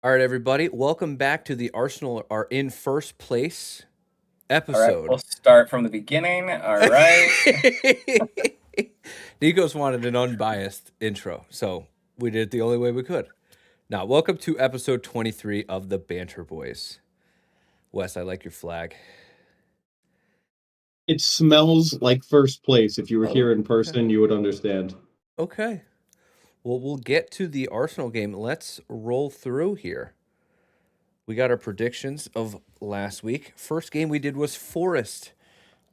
All right, everybody, welcome back to the Arsenal are in first place All right, we'll episode. start from the beginning. All right. Nikos wanted an unbiased intro, so we did it the only way we could. Now, welcome to episode 23 of the Banter Boys. Wes, I like your flag. It smells like first place. If you were Oh, here in okay. person, you would understand. Okay. Well, we'll get to the Arsenal game. Let's roll through here. We got our predictions of last week. First game we did was Forest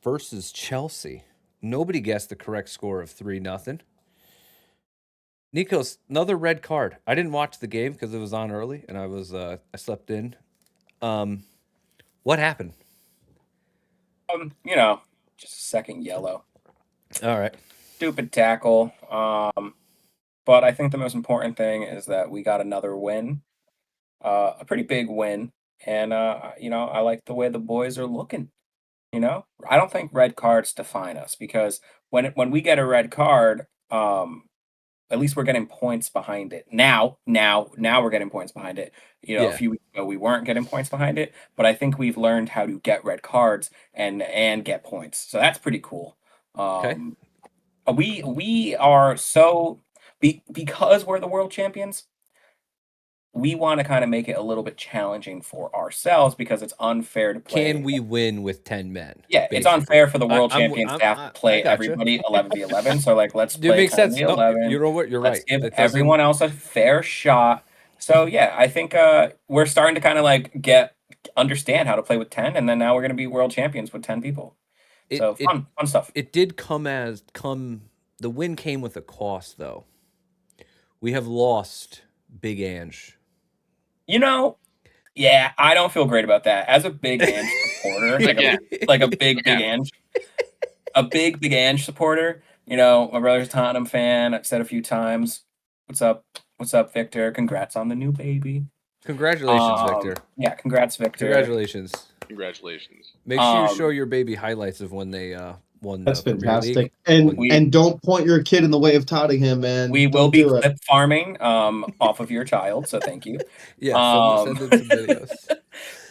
versus Chelsea. Nobody guessed the correct score of 3-0. Nikos, another red card. I didn't watch the game because it was on early and I slept in. What happened? You know, just a second yellow. All right. Stupid tackle. But I think the most important thing is that we got another win. A pretty big win. And I like the way the boys are looking. I don't think red cards define us because when we get a red card, at least we're getting points behind it. Now we're getting points behind it. A Yeah. few weeks ago we weren't getting points behind it, but I think we've learned how to get red cards and get points. So that's pretty cool. Okay. Um, we are because we're the world champions. We want to kind of make it a little bit challenging for ourselves because it's unfair to Can play. we win with 10 men? Yeah, it's Basically. unfair for the world champions to have to I play gotcha. everybody 11v11. So let's It play makes 10 sense. v No, you 11. know what? You're Let's right. give It doesn't. everyone else a fair shot. So yeah, I think we're starting to kind of understand how to play with 10, and then now we're gonna be world champions with 10 people. It So it fun stuff. it did come. The win came with a cost, though. We have lost Big Ange. You know, yeah, I don't feel great about that. As a big Ange supporter, Again, like a big again. Ange, a big Ange supporter. My brother's a Tottenham fan. I've said a few times. What's up? What's up, Victor? Congrats on the new baby. Congratulations, Victor. Yeah, congrats, Victor. Congratulations. Congratulations. Make sure you show your baby highlights of when they won That's the Premier fantastic. League. And don't point your kid in the way of Tottenham, man. We will Don't be do it. clip farming off of your child, so thank you. Yeah, send in some videos.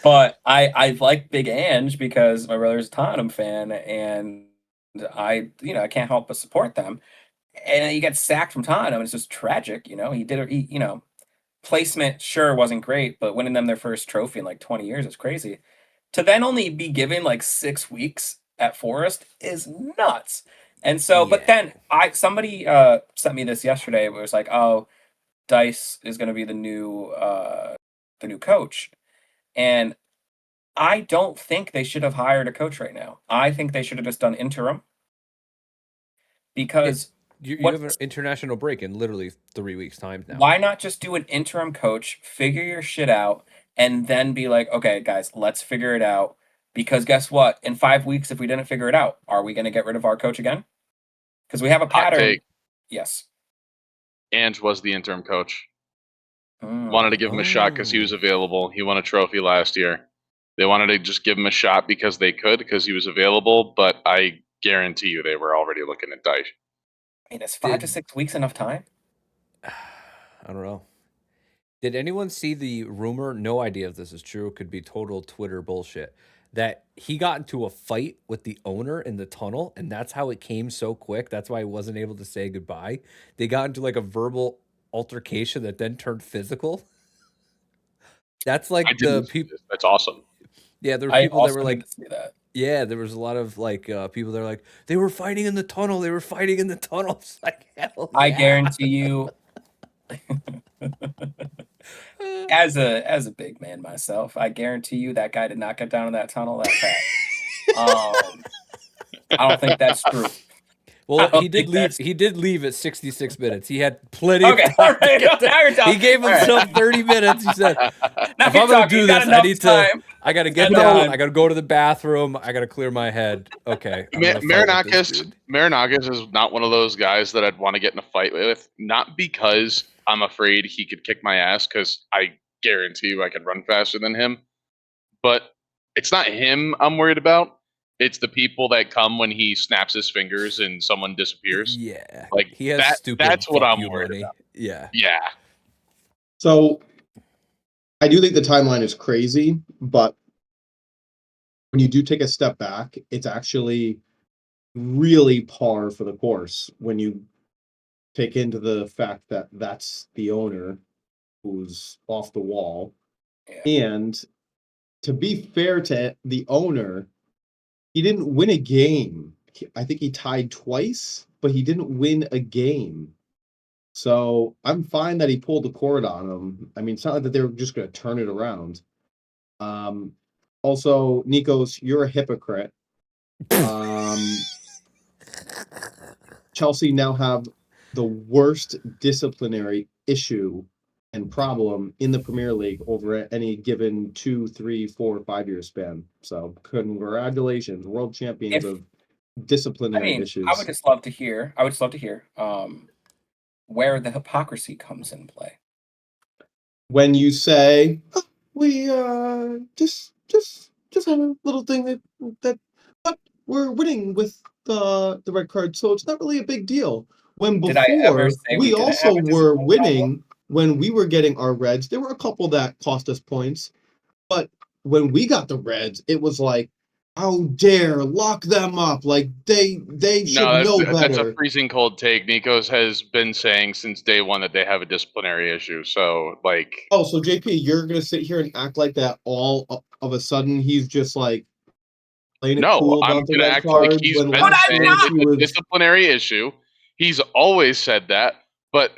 But I like Big Ange because my brother's a Tottenham fan, and I can't help but support them. And he gets sacked from Tottenham. It's just tragic. Placement sure wasn't great, but winning them their first trophy in like 20 years is crazy. To then only be given like 6 weeks at Forest is nuts. And so, but Yeah. then somebody sent me this yesterday where it was like, oh, Dice is going to be the new coach, and I don't think they should have hired a coach right now. I think they should have just done interim because You what have an international break in literally 3 weeks' time now. why not just do an interim coach, figure your shit out, and then be like, okay, guys, let's figure it out. Because guess what? In 5 weeks, if we didn't figure it out, are we going to get rid of our coach again? Because we have a Hot pattern. take. Yes. Ange was the interim coach. Mm. Wanted to give him a shot because he was available. He won a trophy last year. They wanted to just give him a shot because they could, because he was available. But I guarantee you they were already looking at Dyche. I mean, is 5 to 6 weeks enough time? I don't know. Did anyone see the rumor? No idea if this is true. It could be total Twitter bullshit. That he got into a fight with the owner in the tunnel, and that's how it came so quick. That's why he wasn't able to say goodbye. They got into like a verbal altercation that then turned physical. That's like the people. That's awesome. Yeah, there were I people that also were need like, to see that. yeah, there was a lot of like people that are like, they were fighting in the tunnel. They were fighting in the tunnel. It's like, hell yeah. I guarantee you, as a big man myself, I guarantee you that guy did not get down in that tunnel that fast. I don't think that's true. Well, he did leave. He did leave at 66 minutes. He had plenty Okay, of time. all right, now you're talking. He gave himself 30 minutes. He said, Now if you're I'm going to talking. do You got this, I enough need time. I got to get Spend down. time. I got to go to the bathroom. I got to clear my head. Okay. I'm gonna fight with this dude. Marinakis is not one of those guys that I'd want to get in a fight with. Not because I'm afraid he could kick my ass, because I guarantee you I could run faster than him. But it's not him I'm worried about. It's the people that come when he snaps his fingers and someone disappears. Yeah. Like he has that. stupid That's what fuck I'm you worried money. about. Yeah. Yeah. So I do think the timeline is crazy, but when you do take a step back, it's actually really par for the course when you take into the fact that that's the owner who's off the wall. Yeah. And to be fair to the owner, he didn't win a game. I think he tied twice, but he didn't win a game. So I'm fine that he pulled the cord on him. I mean, it's not like that they were just going to turn it around. Um, Also, Nikos, you're a hypocrite. Chelsea now have the worst disciplinary issue and problem in the Premier League over any given 2, 3, 4, 5 year span. So congratulations, world champions If of I disciplinary mean, I would issues. just love to hear. I would just love to hear where the hypocrisy comes in play. When you say, "Oh, we just had a little thing that but we're winning with the red card, so it's not really a big deal. When Did I ever before say we we didn't also have a were disciplined problem? winning when we were getting our reds, there were a couple that cost us points, but when we got the reds, it was like, how dare lock them up, like they should No, know that's a better. freezing cold take. Nikos has been saying since day one that they have a disciplinary issue. So, like, Oh, so JP, you're gonna sit here and act like that all of a sudden he's just like playing it no, cool I'm about the gonna red act like cards he's when been But last I'm year saying not. it's he a was. disciplinary issue. He's always said that. But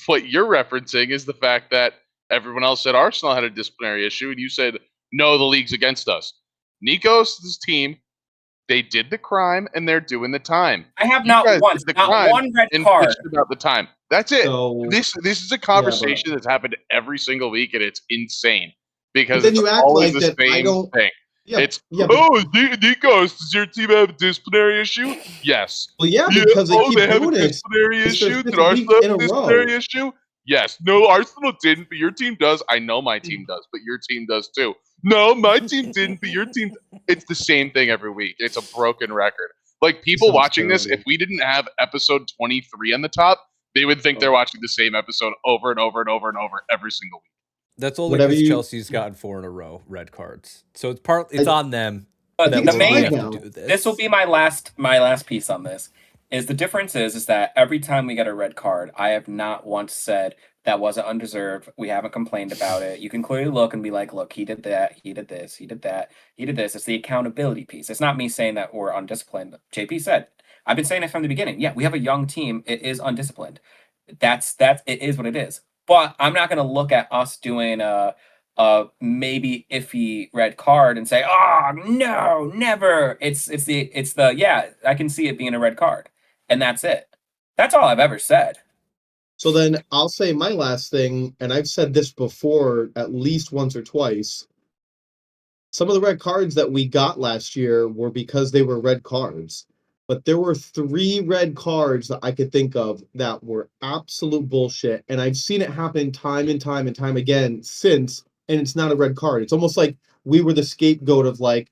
what you're referencing is the fact that everyone else said Arsenal had a disciplinary issue, and you said no, the league's against us. Nikos' team, they did the crime and they're doing the time. I have You not guys once, did the not crime one red and card. bitched about the time. That's it. So This is a yeah, but conversation that's happened every single week, and it's insane because then it's you act always like the that I same don't. thing. Yeah, It's yeah, but oh, Nikos, does your team have a disciplinary issue? Yes. well, yeah, Yeah. because they Oh, keep they have a doing it. disciplinary It's their issue. fifth Did Arsenal week have in a a disciplinary row. issue? Yes. No, Arsenal didn't, but your team does. I know my team does, but your team does too. No, my team didn't, but your team. It's the same thing every week. It's a broken record. Like It people sounds watching this, if terrible. we didn't have episode 23 on the top, they would think they're Oh, watching the same episode over and over and over and over every single week. That's only whatever because you. Chelsea's gotten 4 in a row red cards. So it's I on them I But think that it's the we fine main, have to now. do this will this. be my last piece on this. Is the difference is that every time we get a red card, I have not once said that wasn't undeserved. We haven't complained about it. You can clearly look and be like, look, he did that, he did this, he did that, he did this. It's the accountability piece. It's not me saying that we're undisciplined. JP said, I've been saying it from the beginning. Yeah, we have a young team. It is undisciplined. That's it is what it is. But I'm not gonna look at us doing maybe iffy red card and say, "Oh no, never." It's the yeah. I can see it being a red card, and that's it. That's all I've ever said. So then I'll say my last thing, and I've said this before at least once or twice. Some of the red cards that we got last year were because they were red cards. But there were 3 red cards that I could think of that were absolute bullshit, and I've seen it happen time and time and time again since, and it's not a red card. It's almost like we were the scapegoat of like,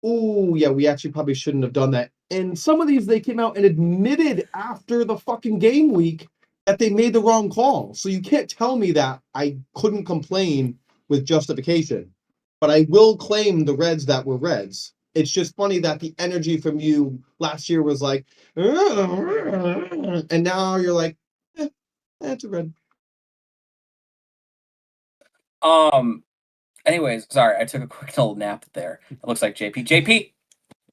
"Ooh, yeah, we actually probably shouldn't have done that." And some of these they came out and admitted after the fucking game week that they made the wrong call. So you can't tell me that I couldn't complain with justification. But I will claim the reds that were reds. It's just funny that the energy from you last year was like, and now you're like, that's a red. Um. Anyways, sorry, I took a quick little nap there. It looks like JP. JP.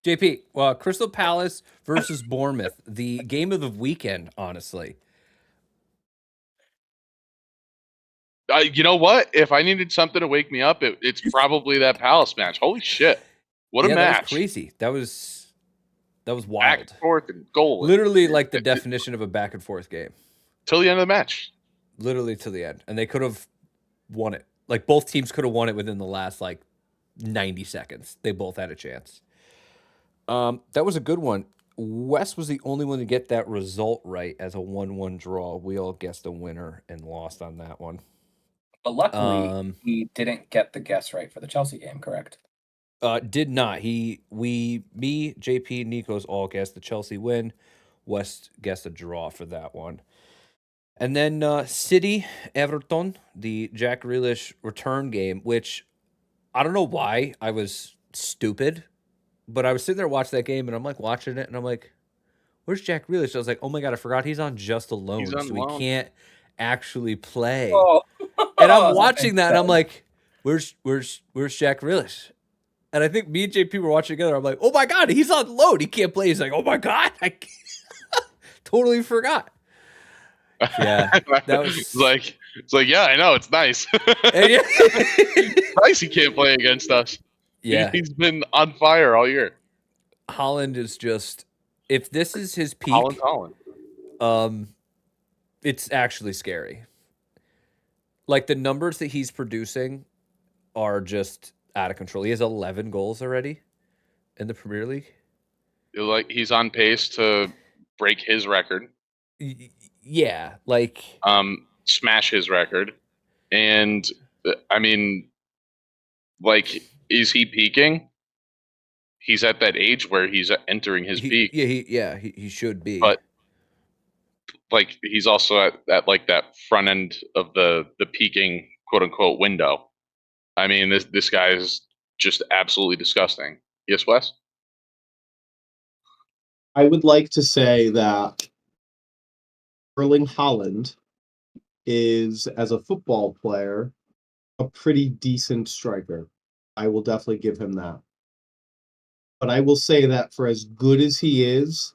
JP, well, Crystal Palace versus Bournemouth, the game of the weekend, honestly. You know what? If I needed something to wake me up, it's probably that Palace match. Holy shit! What a Yeah, that was match! crazy. That was Back wild. and forth and goal Literally like the definition of a back and forth game. till the end of the match. Literally to the end. And they could have won it. Like both teams could have won it within the last like 90 seconds. They both had a chance. That was a good one. Wes was the only one to get that result right as a 1-1 draw. We all guessed a winner and lost on that one. But luckily, Um, he didn't get the guess right for the Chelsea game. Correct. did not. Me, JP, Nikos all guessed the Chelsea win. West guessed a draw for that one. And then City Everton, the Jack Grealish return game, which I don't know why I was stupid, but I was sitting there watching that game and I'm like watching it and I'm like, where's Jack Grealish? I was like, oh my God, I forgot he's on just a He's loan, on so he loan. can't actually play. Oh, And I'm that makes watching that and I'm sense. like, where's Jack Grealish? And I think me and JP were watching together. I'm like, oh my God, he's on loan. He can't play. He's like, oh my God, totally forgot. Yeah, that it's was like, yeah, I know, it's nice. and yeah. Nice he can't play against us. Yeah, He's been on fire all year. Holland is just if this is his Holland, peak, Holland. it's actually scary. Like the numbers that he's producing are just out of control. He has 11 goals already in the Premier League. Like he's on pace to break his record, Yeah, like smash his record, and I mean, like, is he peaking? He's at that age where he's entering his peak, he should be. but like he's also at like that front end of the peaking quote unquote window. I mean, this guy is just absolutely disgusting. Yes, Wes? I would like to say that Erling Haaland is, as a football player, a pretty decent striker. I will definitely give him that. But I will say that for as good as he is,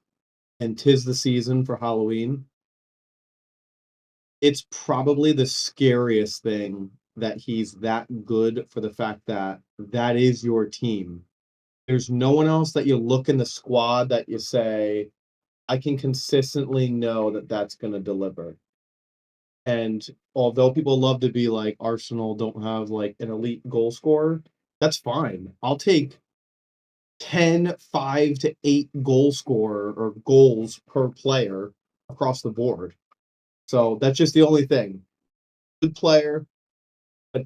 and 'tis the season for Halloween, it's probably the scariest thing that he's that good for the fact that that is your team. There's no one else that you look in the squad that you say, I can consistently know that that's going to deliver. And although people love to be like Arsenal don't have like an elite goal scorer, that's fine. I'll take 10, 5 to 8 goal scorer or goals per player across the board. So that's just the only thing. Good player, but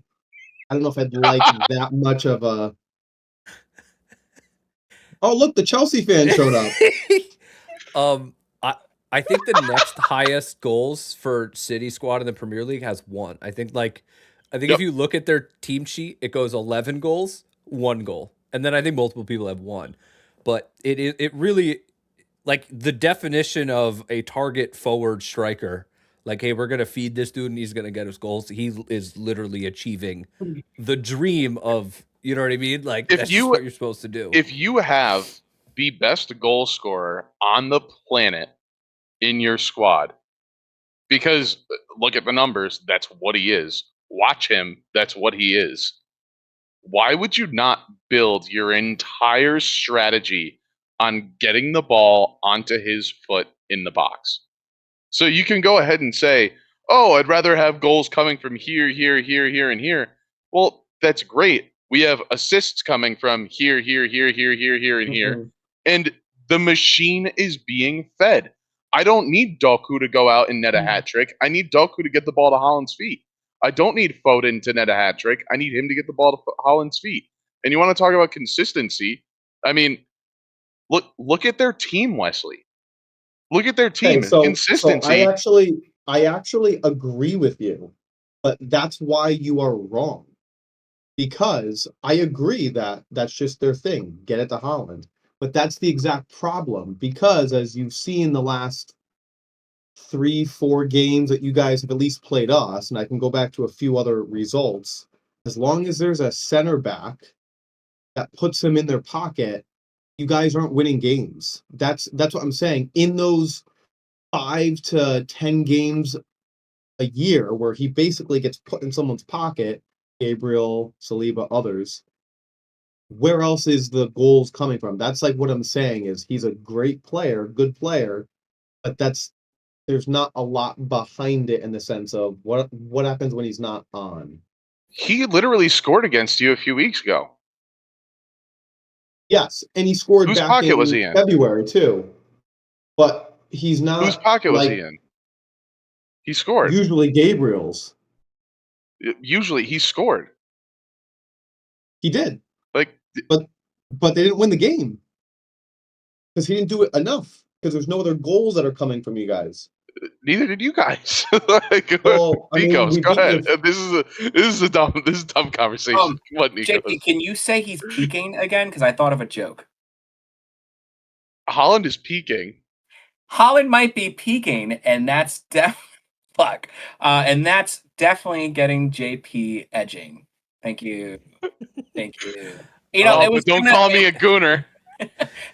I don't know if I'd like that much of a. Oh, look, the Chelsea fan showed up. um, I think the next highest goals for City squad in the Premier League has one. I think Yep. if you look at their team sheet, it goes 11 goals, 1 goal, and then I think multiple people have one. But it really like the definition of a target forward striker. Like, hey, we're gonna feed this dude and he's gonna get us goals. He is literally achieving the dream of you know what I mean. Like If that's just you what you're supposed to do. if you have the best goal scorer on the planet in your squad, because look at the numbers, that's what he is. Watch him, that's what he is. Why would you not build your entire strategy on getting the ball onto his foot in the box? So you can go ahead and say, "Oh, I'd rather have goals coming from here, here, here, here, and here." Well, that's great. We have assists coming from here, here, here, here, here, here, and here, Mhm. and the machine is being fed. I don't need Doku to go out and net a hat trick. I need Doku to get the ball to Holland's feet. I don't need Foden to net a hat trick. I need him to get the ball to Holland's feet. And you want to talk about consistency? I mean, look at their team, Wesley. Look at their Okay, team. so Consistency. I actually agree with you, but that's why you are wrong. Because I agree that that's just their thing, get it to Holland. But that's the exact problem because as you've seen the last 3, 4 games that you guys have at least played us, and I can go back to a few other results, as long as there's a center back that puts them in their pocket, you guys aren't winning games. That's what I'm saying. In those 5 to 10 games a year where he basically gets put in someone's pocket, Gabriel, Saliba, others, where else is the goals coming from? That's like what I'm saying is he's a great player, good player, but there's not a lot behind it in the sense of what happens when he's not on. He literally scored against you a few weeks ago. Yes, and he scored Whose back pocket was in he in? February too, but he's Whose not pocket was he like in? He scored. usually Gabriel's. Usually he scored. He did, Like but they didn't win the game because he didn't do it enough because there's no other goals that are coming from you guys. Neither did you guys. Well, I mean, Nikos, we go beat ahead. their This is a dumb conversation. Come on, Nikos. JP, can you say he's peaking again? Because I thought of a joke. Holland is peaking. Holland might be peaking, and that's and that's definitely getting JP edging. Thank you. Thank you. You know, it was But don't gonna, call me a gooner.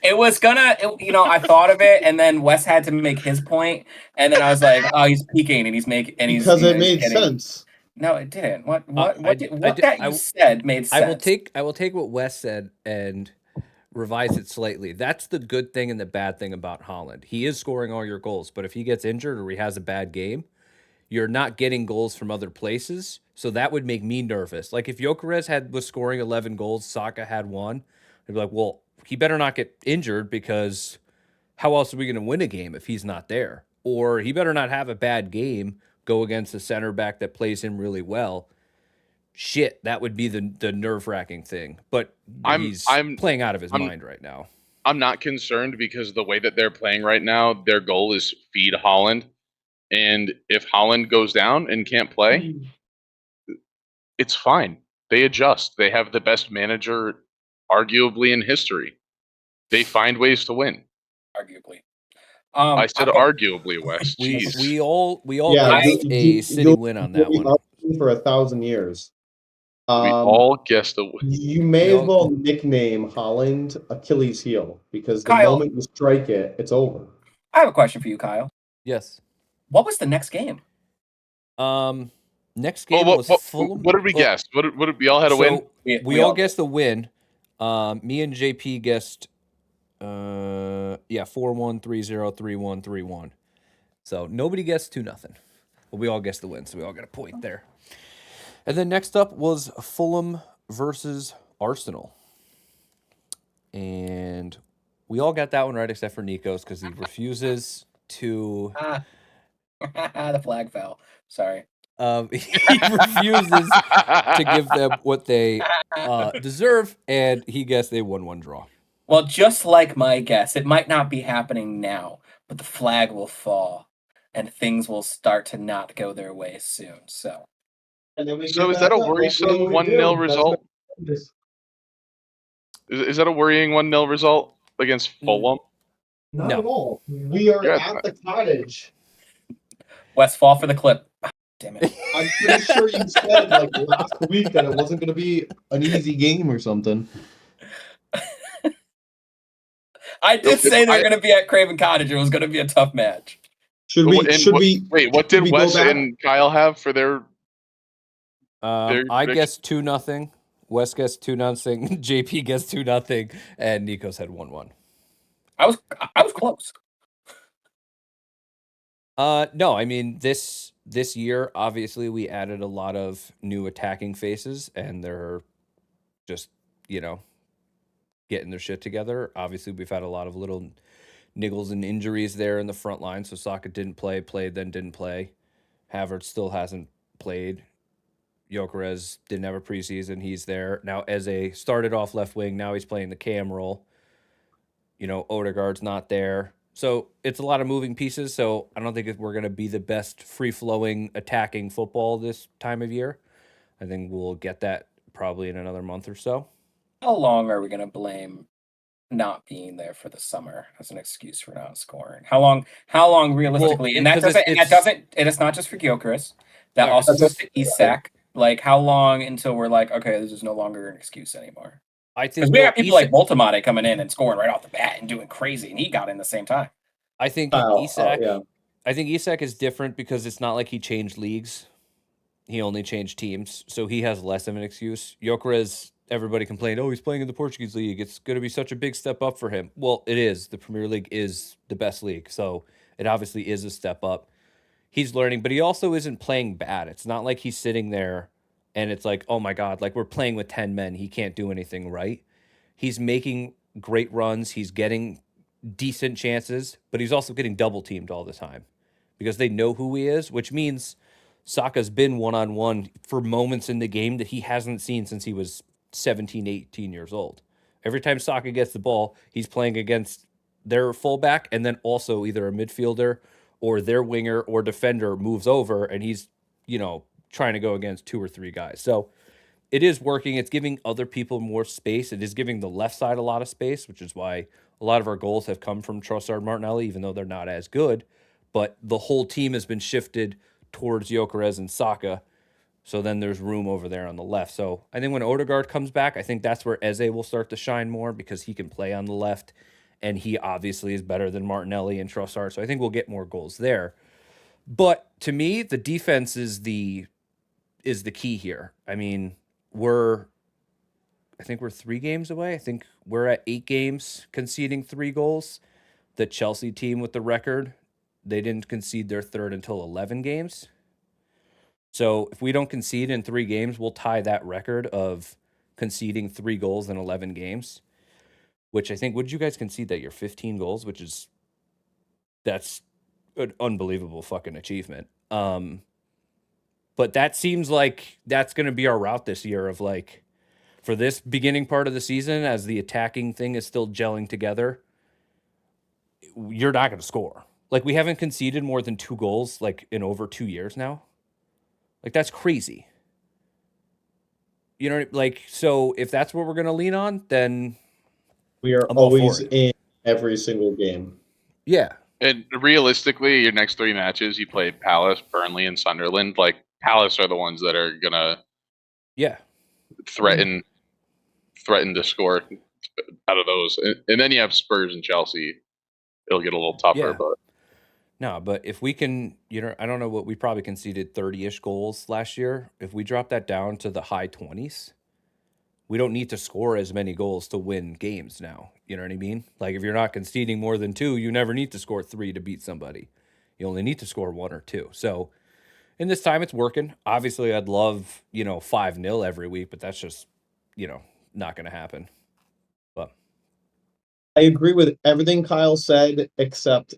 it was gonna, I thought of it, and then Wes had to make his point, and then I was like, oh, he's peaking, and he's making, and he's, because it he's made getting. sense. No, it didn't. What I you said made sense. I will take what Wes said and revise it slightly. That's the good thing and the bad thing about Holland. He is scoring all your goals, but if he gets injured or he has a bad game, you're not getting goals from other places. So that would make me nervous. Like if Gyökeres was scoring 11 goals, Saka had one, I'd be like, well, he better not get injured because how else are we going to win a game if he's not there? Or he better not have a bad game, go against a center back that plays him really well. Shit, that would be the nerve-wracking thing. But he's playing out of his mind right now. I'm not concerned because the way that they're playing right now, their goal is feed Holland. And if Holland goes down and can't play, it's fine. They adjust. They have the best manager arguably in history. They find ways to win. Arguably. I said arguably, Wes. Jeez. We all Yeah, guessed a City win on that one. For 1,000 years. We all guessed a win. You may as well nickname Holland Achilles heel because the Kyle. moment you strike it, it's over. I have a question for you, Kyle. Yes. What was the next game? Next game was Fulham. What did we guess? What did we all had a win? We all guessed a win. Me and JP guessed 4-1, 3-0, 3-1, 3-1. So nobody guessed 2-0. Well, we all guessed the win, so we all got a point there. And then next up was Fulham versus Arsenal. And we all got that one right except for Nikos because he refuses to... The flag fell. Sorry. He refuses to give them what they deserve, and he guessed a 1-1 draw. Well, just like my guess, it might not be happening now, but the flag will fall, and things will start to not go their way soon. So is that a worrisome 1-0 result? Is that a worrying 1-0 result against Fulham? Not at all. We are at the cottage. Wes, fall for the clip. Damn it. I'm pretty sure you said last week that it wasn't going to be an easy game or something. I did say they were going to be at Craven Cottage. It was going to be a tough match. Wait, what did Wes and Kyle have for their I guessed 2-0. Wes guessed 2-0. JP guessed 2-0, and Nikos had 1-1. I was close. No, I mean this year, obviously we added a lot of new attacking faces, and they're just getting their shit together. Obviously, we've had a lot of little niggles and injuries there in the front line. So Saka didn't play, played, then didn't play. Havertz still hasn't played. Gyökeres didn't have a preseason. He's there now as a started off left wing. Now he's playing the cam role. Odegaard's not there. So it's a lot of moving pieces. So I don't think we're going to be the best free-flowing attacking football this time of year. I think we'll get that probably in another month or so. How long are we going to blame not being there for the summer as an excuse for not scoring? How long realistically? Well, it is not just for Gyökeres. That also goes to Isak. Like, how long until we're like, okay, this is no longer an excuse anymore? I think because we got people like Voltamade coming in and scoring right off the bat and doing crazy, and he got in the same time. I think Isak. I think Isak is different because it's not like he changed leagues. He only changed teams, so he has less of an excuse. Gyökeres, everybody complained, oh, he's playing in the Portuguese league. It's going to be such a big step up for him. Well, it is. The Premier League is the best league, so it obviously is a step up. He's learning, but he also isn't playing bad. It's not like he's sitting there and it's like, oh my God, like we're playing with 10 men. He can't do anything right. He's making great runs. He's getting decent chances, but he's also getting double teamed all the time because they know who he is, which means Saka's been one-on-one for moments in the game that he hasn't seen since he was 17, 18 years old. Every time Saka gets the ball, he's playing against their fullback and then also either a midfielder or their winger or defender moves over and he's, trying to go against 2 or 3 guys. So it is working. It's giving other people more space. It is giving the left side a lot of space, which is why a lot of our goals have come from Trossard, Martinelli, even though they're not as good. But the whole team has been shifted towards Gyökeres and Saka. So then there's room over there on the left. So I think when Odegaard comes back, I think that's where Eze will start to shine more because he can play on the left. And he obviously is better than Martinelli and Trossard. So I think we'll get more goals there. But to me, the defense is the key here. I mean, I think we're 3 games away. I think we're at 8 games conceding 3 goals. The Chelsea team with the record, they didn't concede their third until 11 games. So if we don't concede in 3 games, we'll tie that record of conceding 3 goals in 11 games, which I think, would you guys concede that you're 15 goals, that's an unbelievable fucking achievement. But that seems like that's going to be our route this year of like, for this beginning part of the season, as the attacking thing is still gelling together, you're not going to score. Like, we haven't conceded more than 2 goals like in over 2 years now. Like, that's crazy. Like, so if that's what we're going to lean on, then We are I'm all for always it. in every single game. Yeah. And realistically, your next 3 matches, you play Palace, Burnley, and Sunderland. Like, Palace are the ones that are gonna threaten to score out of those. And then you have Spurs and Chelsea. It'll get a little tougher, Yeah. but No, but if we can, I don't know what we probably conceded 30-ish goals last year. If we drop that down to the high 20s, we don't need to score as many goals to win games now. You know what I mean? Like, if you're not conceding more than 2, you never need to score 3 to beat somebody. You only need to score 1 or 2. So in this time, it's working. Obviously, I'd love, 5-0 every week, but that's just, not going to happen. But I agree with everything Kyle said, except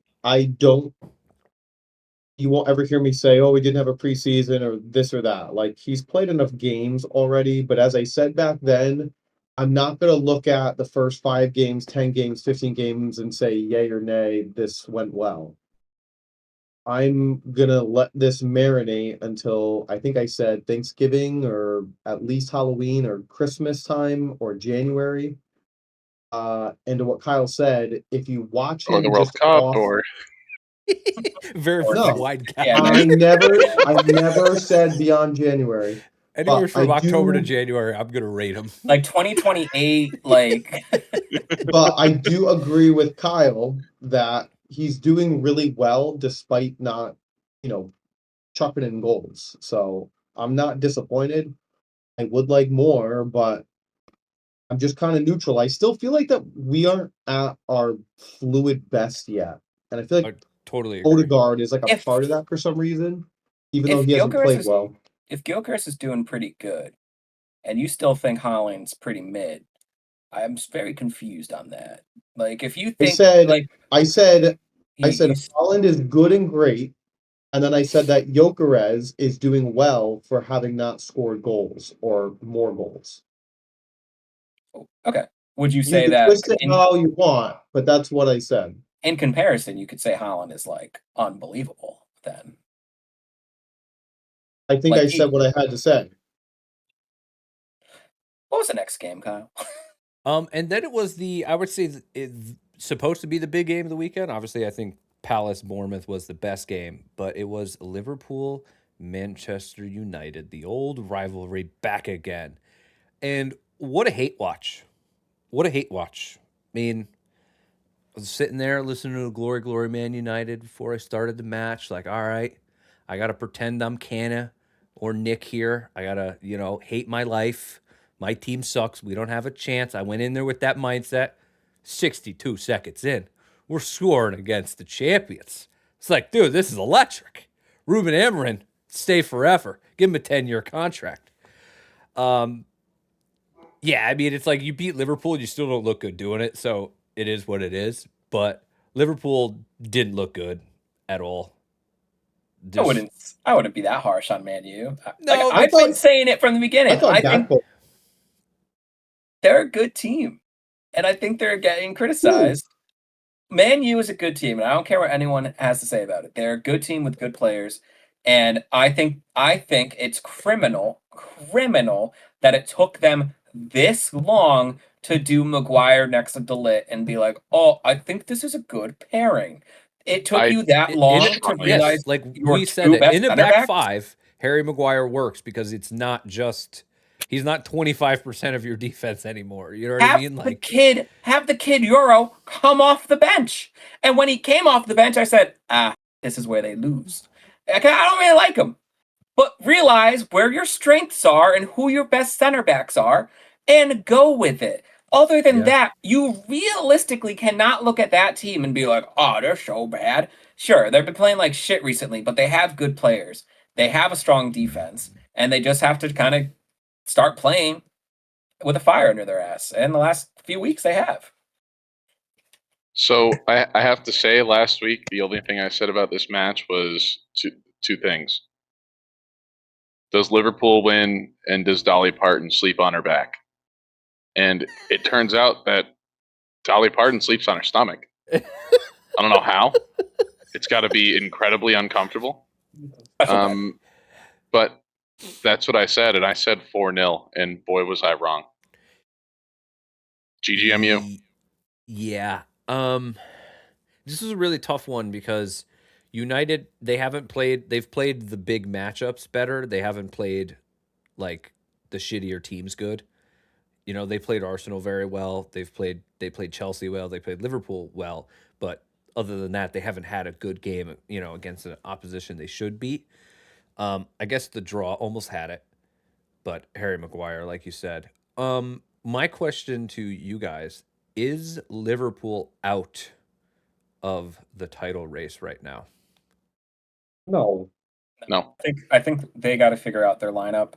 you won't ever hear me say, oh, we didn't have a preseason or this or that. Like, he's played enough games already, but as I said back then, I'm not going to look at the first 5 games, 10 games, 15 games and say yay or nay, this went well. I'm going to let this marinate until, I think I said Thanksgiving or at least Halloween or Christmas time or January. And to what Kyle said, if you watch or him the World just Cup, off, or very No. wide gap. Yeah, I never said beyond January. Anywhere from I October to do- January, I'm going to rate him. like 2028, like But I do agree with Kyle that he's doing really well despite not, chucking in goals. So I'm not disappointed. I would like more, but I'm just kind of neutral. I still feel like that we aren't at our fluid best yet. And I feel like I totally agree. Odegaard is like a If- part of that for some reason, even if though he hasn't Gyökeres played is- well. if Gyökeres is doing pretty good, and you still think Haaland's pretty mid, I'm very confused on that. Like, if you think said- like I said he's- Holland is good and great, and then I said that Gyökeres is doing well for having not scored goals or more goals. okay, would you You say can that twist it how you want, but that's what I said. in comparison, you could say Haaland is like unbelievable then? I think Like I said what I had to say. What was the next game, Kyle? And then it was I would say it's supposed to be the big game of the weekend. Obviously, I think Palace Bournemouth was the best game, but it was Liverpool Manchester United, the old rivalry back again. And what a hate watch. What a hate watch. I mean, I was sitting there listening to Glory, Glory Man United before I started the match. Like, all right, I got to pretend I'm Canna or Nick here. I got to, hate my life. My team sucks. We don't have a chance. I went in there with that mindset. 62 seconds in, we're scoring against the champions. It's like, dude, this is electric. Ruben Amorim, stay forever. Give him a 10-year contract. Yeah, I mean, it's like you beat Liverpool, you still don't look good doing it, so it is what it is. But Liverpool didn't look good at all. I wouldn't be that harsh on Man U. No, I've been saying it from the beginning. I I think thought they're a good team, and I think they're getting criticized Man U is a good team, and I don't care what anyone has to say about it. They're a good team with good players, and I think it's criminal that it took them this long to do Maguire next to De Ligt and be like, oh, I think this is a good pairing. It took I you that In long to a, yes, realize like your we said two it best in a center back backs. five, Harry Maguire works because it's not just he's not 25% of your defense anymore. You know what I mean? Like, Have the kid Euro come off the bench. And when he came off the bench, I said, this is where they lose. I don't really like him. But realize where your strengths are and who your best center backs are and go with it. Other than yeah, that, you realistically cannot look at that team and be like, oh, they're so bad. Sure, they've been playing like shit recently, but they have good players. They have a strong defense, and they just have to kind of start playing with a fire under their ass. And the last few weeks they have. So I have to say, last week the only thing I said about this match was two things: does Liverpool win, and does Dolly Parton sleep on her back? And it turns out that Dolly Parton sleeps on her stomach. I don't know how. It's got to be incredibly uncomfortable. But that's what I said, and I said 4-0, and boy was I wrong. GGMU. Yeah. This is a really tough one because United they've played the big matchups better. They haven't played like the shittier teams good. You know, they played Arsenal very well. They played Chelsea well. They played Liverpool well. But other than that, they haven't had a good game, you know, against an opposition they should beat. I guess the draw almost had it, but Harry Maguire, like you said. My question to you guys is Liverpool out of the title race right now? No. No. I think they got to figure out their lineup.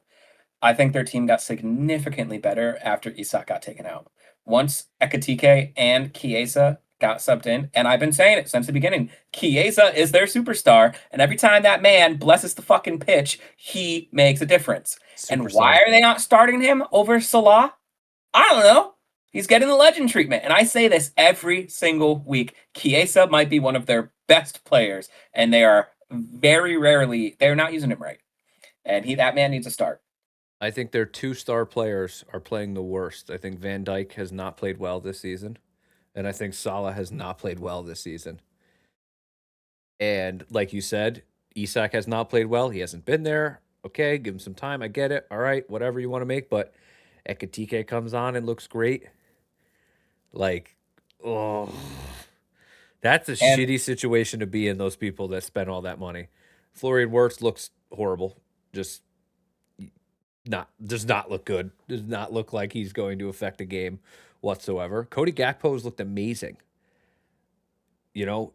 I think their team got significantly better after Isak got taken out. Once Ekatike and Chiesa got subbed in, and I've been saying it since the beginning, Chiesa is their superstar, and every time that man blesses the fucking pitch, he makes a difference. And why are they not starting him over Salah? I don't know. He's getting the legend treatment, and I say this every single week. Chiesa might be one of their best players, and they're not using him right. And that man needs a start. I think their two star players are playing the worst. I think Van Dijk has not played well this season, and I think Salah has not played well this season. And like you said, Isak has not played well. He hasn't been there. Okay, give him some time. I get it. All right, whatever you want to make. But Ekatike comes on and looks great. Like, oh, that's a And shitty situation to be in. Those people that spend all that money. Florian Wirtz looks horrible. Just does not look good. Does not look like he's going to affect the game whatsoever. Cody Gakpo's looked amazing. You know,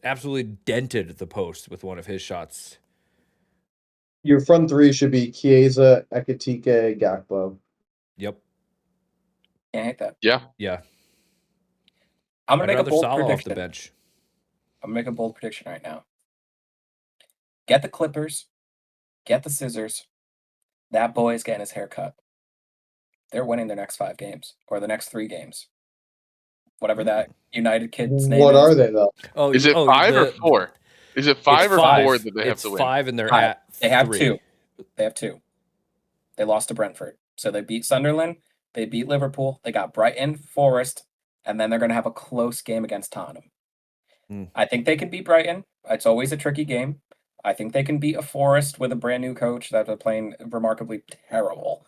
absolutely dented the post with one of his shots. Your front three should be Chiesa, Ekatike, Gakpo. Yep. can't hate that. Yeah. Yeah. I'm gonna I'd make a rather bold Salah off the prediction. bench. I'm gonna make a bold prediction right now. Get the clippers, get the scissors. That boy is getting his hair cut. They're winning their next 5 games or the next 3 games. Whatever that United kid's name What are is. they though? Oh, Is it 5 or 4? Is it 5 or 4 that they have It's to win? 5 and they're 5. at They have 3. 2. They have 2. They lost to Brentford. So they beat Sunderland, they beat Liverpool, they got Brighton, Forest, and then they're gonna have a close game against Tottenham. I think they can beat Brighton. It's always a tricky game. I think they can beat a Forest with a brand new coach that are playing remarkably terrible.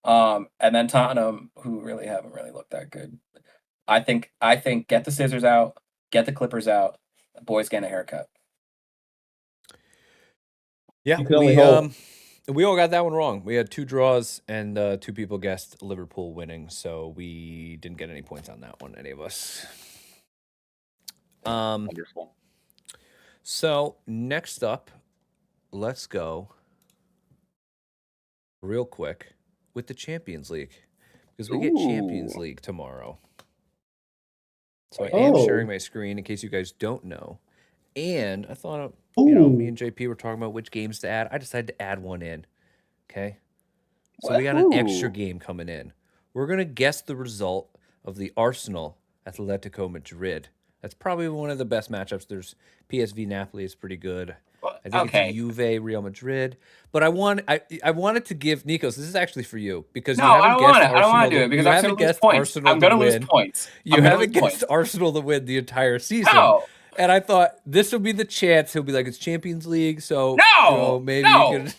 And then Tottenham, who really haven't really looked that good. I think get the scissors out, get the clippers out. The boys getting a haircut. Yeah, You can only hope. we all got that one wrong. We had 2 draws and 2 people guessed Liverpool winning, so we didn't get any points on that one, any of us. Wonderful. So next up, let's go real quick with the Champions League because we get Champions Ooh. League tomorrow. So I Oh. am sharing my screen in case you guys don't know. And I thought, you know, me and JP were talking about which games to add. I decided to add one in. Okay. So we got an extra Woohoo. game coming in. We're going to guess the result of the Arsenal Atletico Madrid That's probably one of the best matchups. There's PSV Napoli is pretty good. Well, I think okay. it's Juve Real Madrid. But I wanted to give Nikos. This is actually for you because No, you I haven't don't guessed want it. I don't want Arsenal. to do it because You I'm going haven't to lose guessed points. Arsenal I'm to going to lose win. points. You I'm going to haven't lose guessed points. Arsenal to win the entire season. No, And I thought this would be the chance. He'll be like, it's Champions League, so no, maybe no. you could.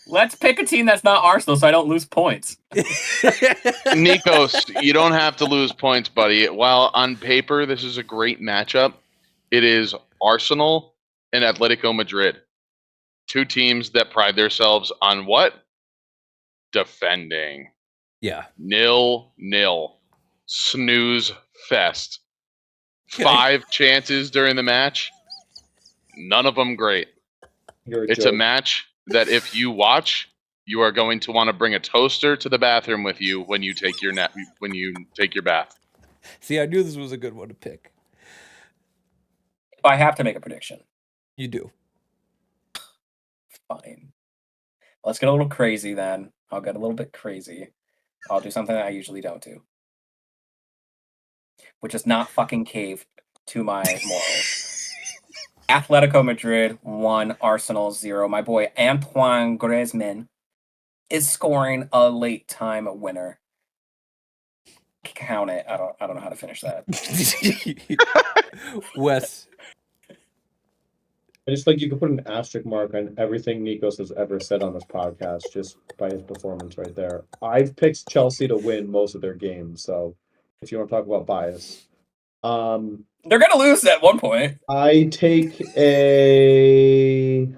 Let's pick a team that's not Arsenal so I don't lose points. Nikos, you don't have to lose points, buddy. While on paper this is a great matchup, it is Arsenal and Atletico Madrid. Two teams that pride themselves on what? Defending. Yeah. 0-0. Snooze fest. Okay. 5 chances during the match. None of them great. You're a It's a joke. match that if you watch, you are going to want to bring a toaster to the bathroom with you when you take your bath. See, I knew this was a good one to pick. I have to make a prediction. You do. Fine. Let's get a little crazy then. I'll get a little bit crazy. I'll do something that I usually don't do, which is not fucking cave to my morals. Atletico Madrid 1, Arsenal 0. My boy Antoine Griezmann is scoring a late time winner. Count it. I don't know how to finish that. Wes. I just think you could put an asterisk mark on everything Nikos has ever said on this podcast just by his performance right there. I've picked Chelsea to win most of their games, so if you want to talk about bias. They're gonna lose at one point. I take a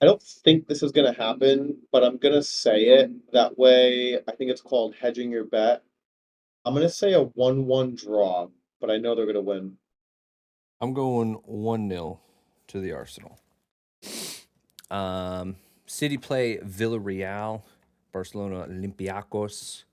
I don't think this is gonna happen, but I'm gonna say it. That way, I think it's called hedging your bet. I'm gonna say a 1-1 draw, but I know they're gonna win. I'm going 1-0 to the Arsenal. City play Villarreal, Barcelona Olympiacos,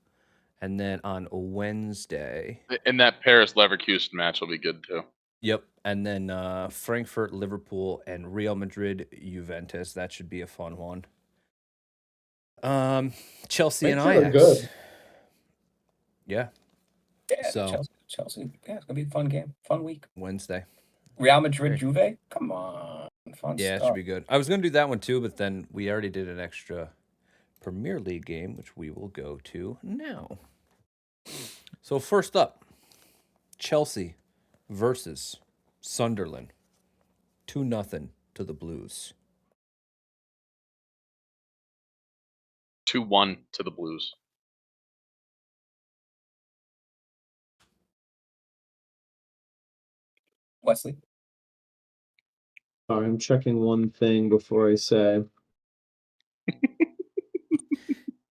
and then on Wednesday. And that Paris Leverkusen match will be good too. Yep, and then Frankfurt Liverpool and Real Madrid Juventus. That should be a fun one. Chelsea and Frankfurt are Ajax. good. Yeah, Yeah, So- Chelsea. Yeah, it's gonna be a fun game, fun week. Wednesday. Real Madrid, Juve. Come on, fun Yeah, it stuff. should be good. I was going to do that one too, but then we already did an extra Premier League game, which we will go to now. So first up, Chelsea versus Sunderland. 2-0 to the Blues. 2-1 to the Blues. Wesley. Sorry, I'm checking one thing before I say.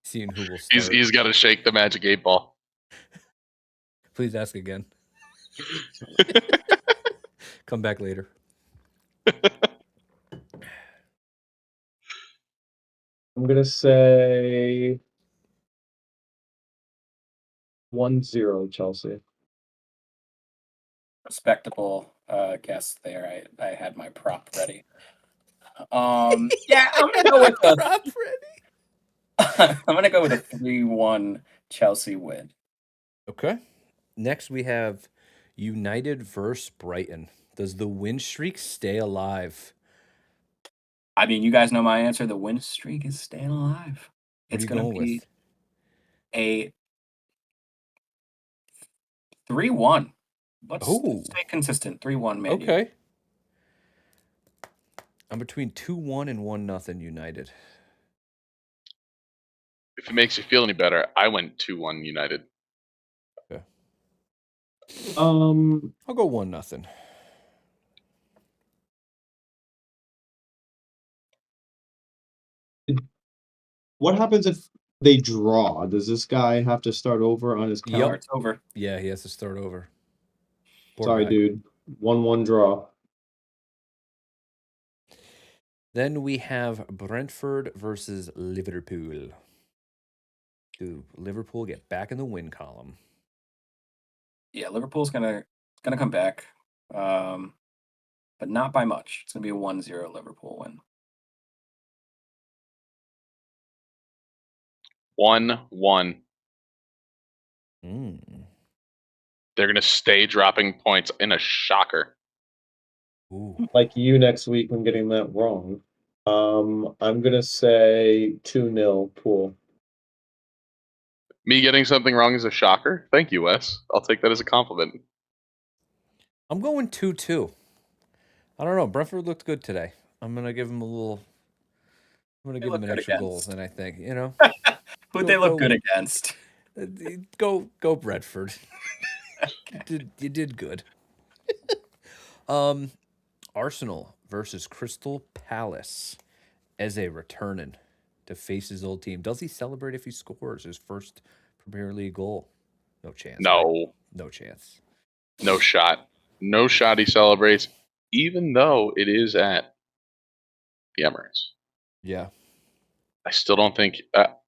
Seeing who will start. He's got to shake the magic 8-ball. Please ask again. Come back later. I'm gonna say 1-0 Chelsea. Respectable guess there. I had my prop ready. Yeah, I'm gonna go with the Prop ready. I'm gonna go with a 3-1 Chelsea win. Okay. Next we have United versus Brighton. Does the win streak stay alive? I mean, you guys know my answer. The win streak is staying alive. What It's are you gonna going be with? a 3-1. Let's Oh. stay consistent. 3-1, man. Okay. I'm between 2-1 and 1-0 United. If it makes you feel any better, I went 2-1 United. I'll go 1-0. What happens if they draw? Does this guy have to start over on his count? Yep. It's over. Yeah, he has to start over. Poor Sorry, guy. dude. 1-1 draw. Then we have Brentford versus Liverpool. Do Liverpool get back in the win column? Yeah, Liverpool's gonna come back. But not by much. It's gonna be a 1-0 Liverpool win. 1-1. Mm. They're going to stay dropping points in a shocker. Ooh. Like you next week when getting that wrong. I'm gonna say 2-0 Pool. Me getting something wrong is a shocker. Thank you, Wes. I'll take that as a compliment. I'm going 2-2. I don't know. Brentford looked good today. I'm gonna give him a little. I'm gonna They give him look an good extra goal, against. and I think Who'd they look good against? go Brentford. You did good. Arsenal versus Crystal Palace. Eze returning to face his old team. Does he celebrate if he scores his first Premier League goal? No chance. Right? No, No chance. no shot. No shot he celebrates, even though it is at the Emirates. Yeah. I still don't think.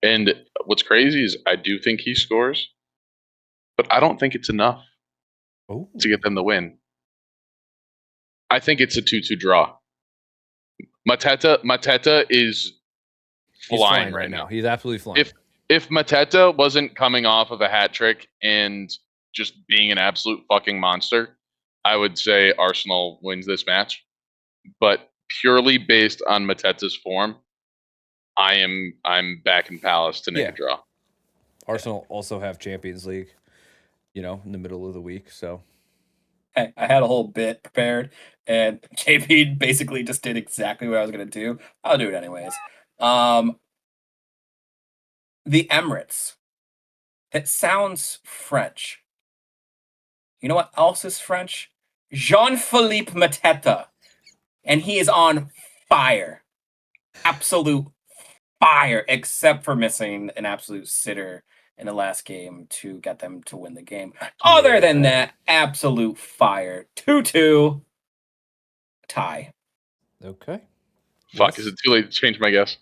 And what's crazy is I do think he scores, but I don't think it's enough Oh. to get them the win. I think it's a 2-2 draw. Mateta is He's flying flying right now. now. He's absolutely flying. If Mateta wasn't coming off of a hat trick and just being an absolute fucking monster, I would say Arsenal wins this match. But purely based on Mateta's form, I'm back in Palace to make Yeah. a draw. Arsenal also have Champions League, in the middle of the week. So Hey, I had a whole bit prepared, and JP basically just did exactly what I was gonna do. I'll do it anyways. The Emirates. It sounds French. You know what else is French? Jean-Philippe Mateta. And he is on fire. Absolute fire, except for missing an absolute sitter in the last game to get them to win the game. Other than that, absolute fire. 2-2 tie. okay. Fuck, Yes. is it too late to change my guess?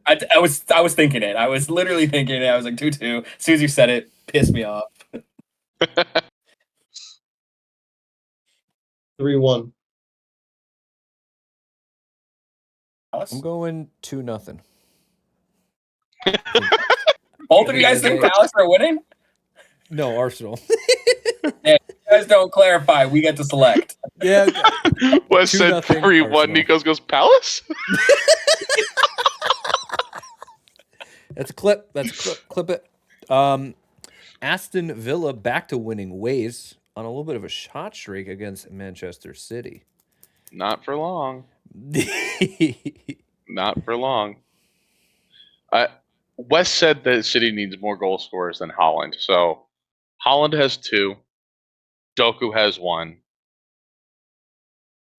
I was thinking it. I was literally thinking it. I was like 2-2. As soon as you said it, pissed me off. 3-1. I'm going 2-0. Both of you guys think Palace are winning? No, Arsenal. Yeah, you guys don't clarify. We get to select. Yeah. Wes said 2-0 3-1. Arsenal. Nikos goes Palace. That's a clip. Clip it. Aston Villa back to winning ways on a little bit of a shot streak against Manchester City. Not for long. Not for long. Wes said that City needs more goal scorers than Holland. So Holland has 2. Doku has 1.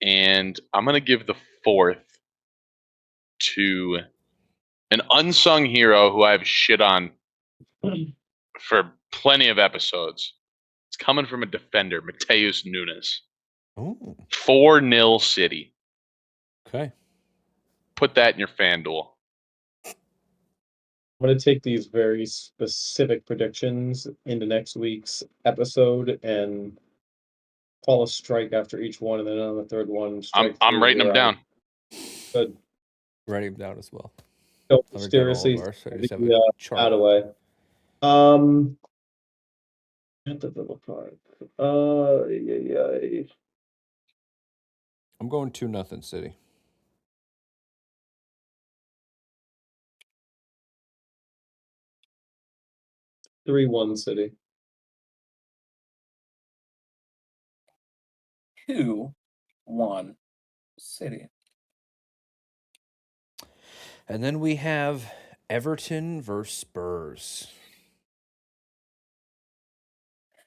And I'm going to give the 4th to an unsung hero who I've shit on for plenty of episodes. It's coming from a defender, Mateus Nunes. Oh, 4-0 City. okay. Put that in your FanDuel. I'm going to take these very specific predictions into next week's episode and call a strike after each one, and then on the third one, strike I'm 3, writing them you're down. out. Good. Writing them down as well. Don't I'll write down all of mysteriously ours. I send just have the a out chart. away. At the Villa Park. Yeah. I'm going 2-0 City. 3-1 City. 2-1 City. And then we have Everton versus Spurs.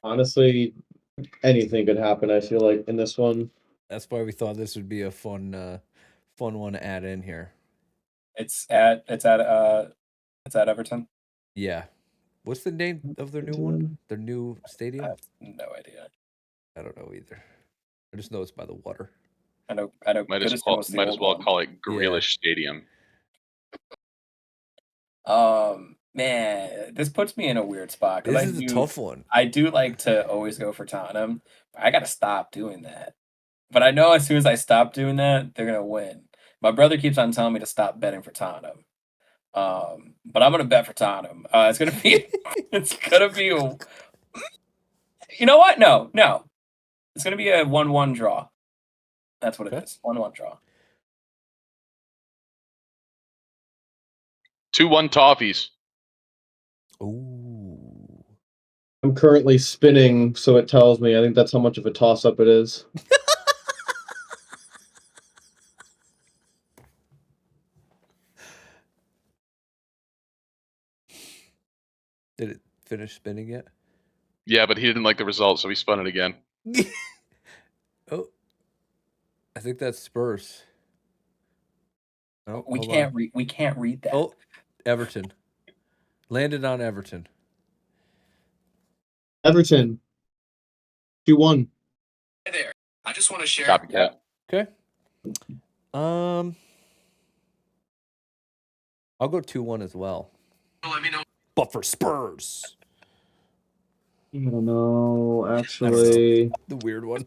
Honestly, anything could happen, I feel like, in this one. That's why we thought this would be a fun one to add in here. It's at Everton. Yeah. What's the name of their new one? Their new I stadium? have no idea. I don't know either. I just know it's by the water. I know. Might as Goodison was the well old one. call it Grealish Stadium. Man, this puts me in a weird spot This is a tough one. I do like to always go for Tottenham. But I got to stop doing that. But I know as soon as I stop doing that, they're gonna win. My brother keeps on telling me to stop betting for Tottenham. But I'm gonna bet for Tottenham. It's gonna be you know what? No. It's gonna be a 1-1 draw. That's what it Okay. is. 1-1 draw. 2-1 Toffees. Ooh. I'm currently spinning, so it tells me. I think that's how much of a toss-up it is. Did it finish spinning yet? Yeah, but he didn't like the result, so he spun it again. Oh, I think that's Spurs. Oh, We hold can't on. read. We can't read that. Oh, Everton. Landed on Everton. Everton. 2-1. Hey there. I just want to share. Copycat. Okay. I'll go 2-1 as well. Let me know. But for Spurs. I don't know, actually. The weird one.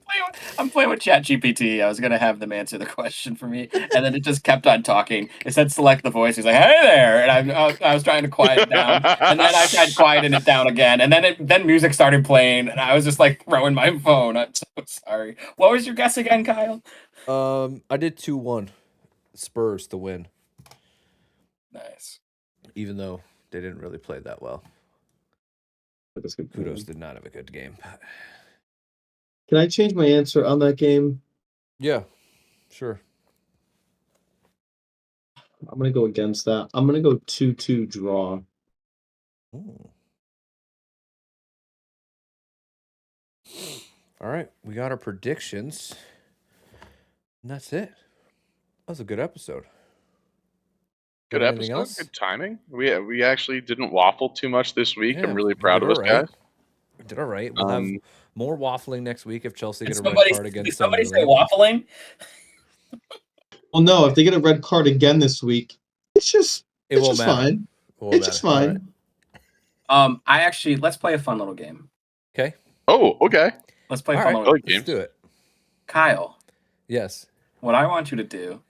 I'm playing with ChatGPT. I was gonna have them answer the question for me, and then it just kept on talking. It said select the voice. He's like, "Hey there," and I was trying to quiet it down, and then I tried quieting it down again, and then music started playing, and I was just like throwing my phone. I'm so sorry. What was your guess again, Kyle? I did 2-1. Spurs to win, Nice. even though they didn't really play that well. That's good. Kudos did not have a good game. Can I change my answer on that game? Yeah, sure. I'm going to go against that. I'm going to go 2-2 draw. Ooh. All right, we got our predictions. And that's it. That was a good episode. Good Got anything episode. else? Good timing. We actually didn't waffle too much this week. Yeah, I'm really we proud did of us, all right. guys. We did all right. We'll have Um, more waffling next week if Chelsea Did get a red somebody, card did against somebody say Sunderland. waffling? Well, no, if they get a red card again this week, it's just Won't matter. fine. It won't It's just matter. All fine. right. Let's play a fun little game. Okay. Oh, okay. Let's play a All fun right. little like Let's games. do it. Kyle, Yes. what I want you to do,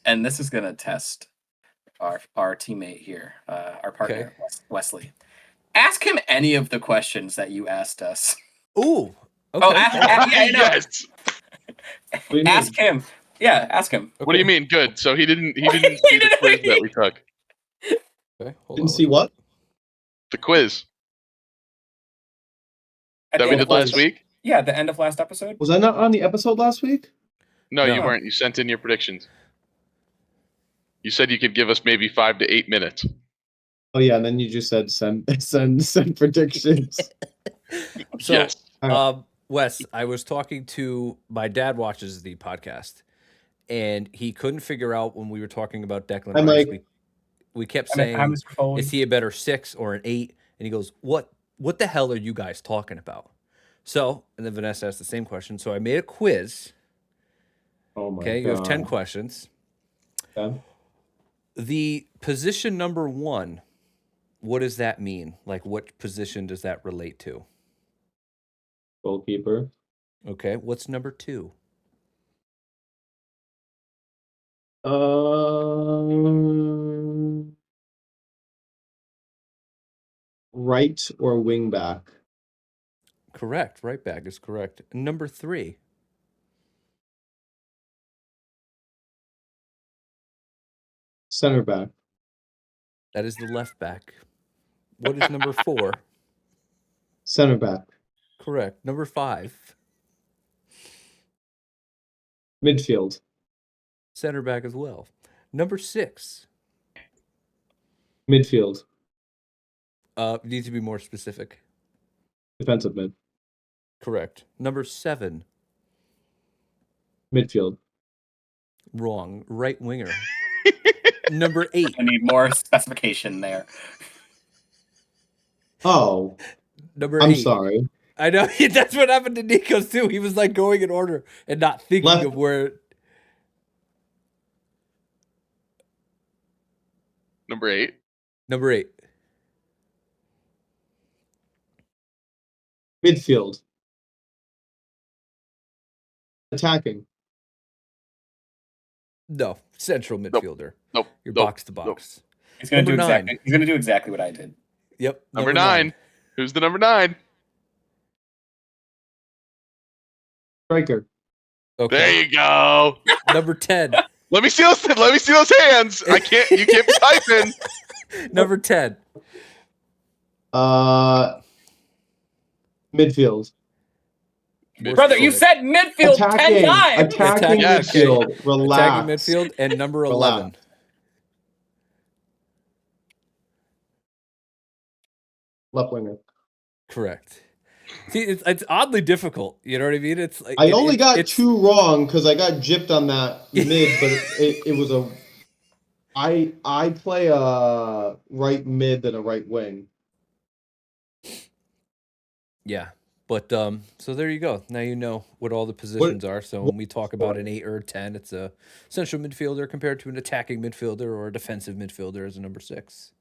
and this is gonna test our teammate here, our partner, Wesley. Ask him any of the questions that you asked us. Ooh. Okay. Oh, yeah, I know. Yes. What do you Ask mean? him. Yeah, ask him. What do you mean? Good. So he didn't see the didn't quiz read. that we took. Okay. Hold Didn't on. see what? The quiz At that the we end did of last week. Yeah, the end of last episode. Was I not on the episode last week? No, you No. weren't. You sent in your predictions. You said you could give us maybe 5 to 8 minutes. Oh yeah, and then you just said send predictions. So, Yes. Wes, I was talking to my dad. Watches the podcast, and he couldn't figure out when we were talking about Declan I'm Rice. like, We kept Hi, saying, Mr. Foley. "Is he a better 6 or an 8?" And he goes, "What the hell are you guys talking about?" So, and then Vanessa asked the same question. So I made a quiz. oh my Okay, god. you have 10 questions. Okay. The position number 1, what does that mean? Like, what position does that relate to? Goalkeeper. Okay, what's number 2? Right or wing back. Correct. Right back is correct. Number 3. Center back. That is the left back. What is number 4? Center back. Correct. Number 5. Midfield. Center back as well. Number 6. Midfield. Needs to be more specific. Defensive mid. Correct. Number 7. Midfield. Wrong. Right winger. Number 8. I need more specification there. Oh, Number I'm 8. sorry. I know. That's what happened to Nico's too. He was like going in order and not thinking Left. of where. Number 8. Number 8. Midfield. Attacking. No, central midfielder. Nope. Your Nope. box to Nope. box. He's gonna Number do nine. exactly. He's gonna do exactly what I did. Yep. Number 9. Who's the number 9? Striker. Okay. There you go. Number 10. Let me see those. Let me see those hands. I can't. You can't be typing. Number 10. Midfield. More Brother, you specific. said midfield 10 times. Attacking Yes. midfield. Relax. Attacking midfield and number 11. Relax. Left winger. Correct. See, it's oddly difficult. You know what I mean? It's like I only got it's, 2 wrong because I got gypped on that mid, but it was a. I play a right mid than a right wing. Yeah. But so there you go. Now you know what all the positions are. So when we talk about an 8 or a 10, it's a central midfielder compared to an attacking midfielder or a defensive midfielder as a number 6.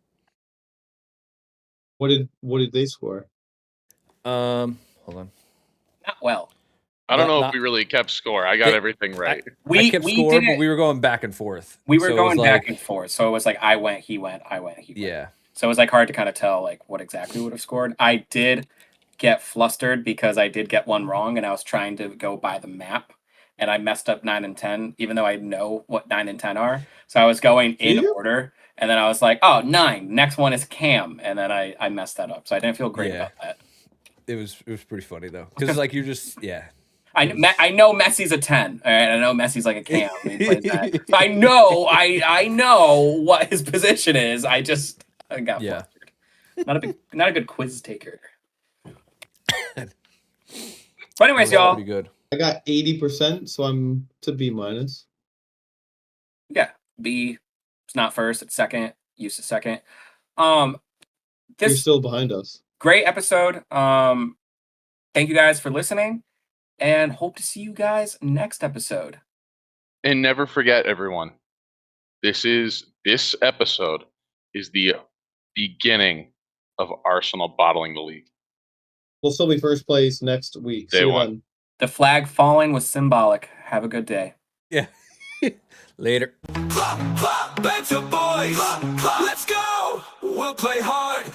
What did they score? Hold on. Not well. I don't know Not- if we really kept score. I got everything right. I kept score, did but it. we were going back and forth. We were So it going was back like- and forth. So it was like I went, he went, I went, he went. Yeah. So it was like hard to kind of tell like what exactly would have scored. I did get flustered because I did get one wrong and I was trying to go by the map and I messed up 9 and 10, even though I know what 9 and 10 are. So I was going in you? order and then I was like, oh, 9, next one is Cam. And then I messed that up. So I didn't feel great Yeah. about that. It was pretty funny though. Because like you're just I know Messi's a 10. All right, I know Messi's like a Cam. He plays that. So I know what his position is. I got Yeah. flustered. Not a good quiz taker. But anyways, That was y'all. pretty good. I got 80%, so I'm to B minus. Yeah, B. It's not first. It's second. Used to second. You're This still behind us. great episode. Thank you guys for listening, and hope to see you guys next episode. And never forget, everyone. This episode is the beginning of Arsenal bottling the league. We'll still be first place next week. Day See you one. then. The flag falling was symbolic. Have a good day. Yeah. Later. Banter Boyz. Let's go. We'll play hard.